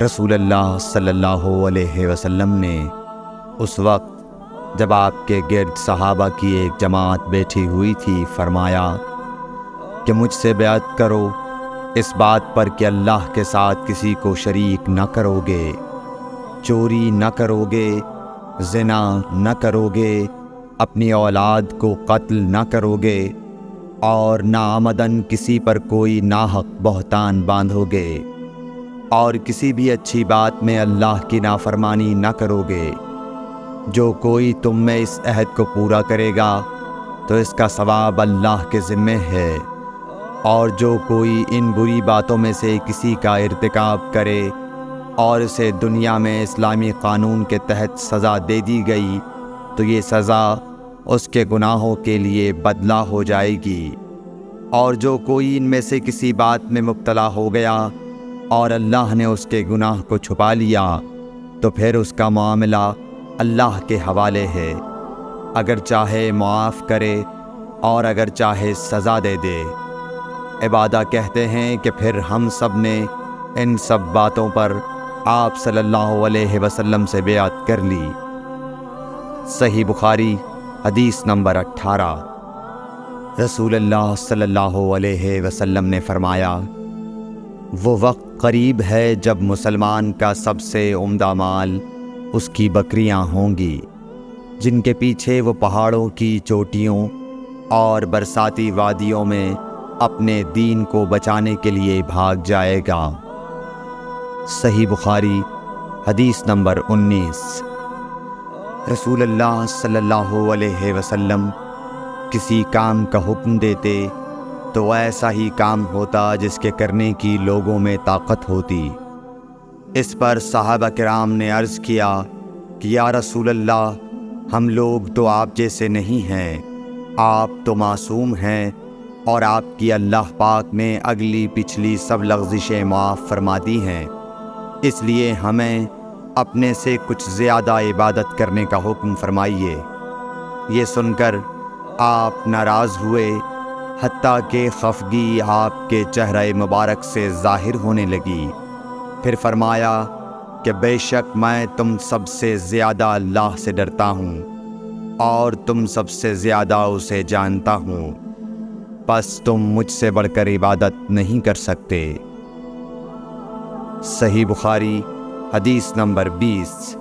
رسول اللہ صلی اللہ علیہ وسلم نے اس وقت جب آپ کے گرد صحابہ کی ایک جماعت بیٹھی ہوئی تھی فرمایا کہ مجھ سے بیعت کرو اس بات پر کہ اللہ کے ساتھ کسی کو شریک نہ کرو گے، چوری نہ کرو گے، زنا نہ کرو گے، اپنی اولاد کو قتل نہ کرو گے، اور ناعمدن کسی پر کوئی ناحق بہتان باندھو گے، اور کسی بھی اچھی بات میں اللہ کی نافرمانی نہ کرو گے۔ جو کوئی تم میں اس عہد کو پورا کرے گا تو اس کا ثواب اللہ کے ذمے ہے، اور جو کوئی ان بری باتوں میں سے کسی کا ارتکاب کرے اور اسے دنیا میں اسلامی قانون کے تحت سزا دے دی گئی تو یہ سزا اس کے گناہوں کے لیے بدلہ ہو جائے گی، اور جو کوئی ان میں سے کسی بات میں مبتلا ہو گیا اور اللہ نے اس کے گناہ کو چھپا لیا تو پھر اس کا معاملہ اللہ کے حوالے ہے، اگر چاہے معاف کرے اور اگر چاہے سزا دے دے۔ عبادہ کہتے ہیں کہ پھر ہم سب نے ان سب باتوں پر آپ صلی اللہ علیہ وسلم سے بیعت کر لی۔ صحیح بخاری حدیث نمبر 18۔ رسول اللہ صلی اللہ علیہ وسلم نے فرمایا، وہ وقت قریب ہے جب مسلمان کا سب سے عمدہ مال اس کی بکریاں ہوں گی، جن کے پیچھے وہ پہاڑوں کی چوٹیوں اور برساتی وادیوں میں اپنے دین کو بچانے کے لیے بھاگ جائے گا۔ صحیح بخاری حدیث نمبر 19۔ رسول اللہ صلی اللہ علیہ وسلم کسی کام کا حکم دیتے تو ایسا ہی کام ہوتا جس کے کرنے کی لوگوں میں طاقت ہوتی۔ اس پر صحابہ کرام نے عرض کیا کہ یا رسول اللہ، ہم لوگ تو آپ جیسے نہیں ہیں، آپ تو معصوم ہیں اور آپ کی اللہ پاک نے اگلی پچھلی سب لغزشیں معاف فرما دی ہیں، اس لیے ہمیں اپنے سے کچھ زیادہ عبادت کرنے کا حکم فرمائیے۔ یہ سن کر آپ ناراض ہوئے، حتیٰ کہ خفگی آپ کے چہرہ مبارک سے ظاہر ہونے لگی۔ پھر فرمایا کہ بے شک میں تم سب سے زیادہ اللہ سے ڈرتا ہوں اور تم سب سے زیادہ اسے جانتا ہوں، پس تم مجھ سے بڑھ کر عبادت نہیں کر سکتے۔ صحیح بخاری حدیث نمبر 20۔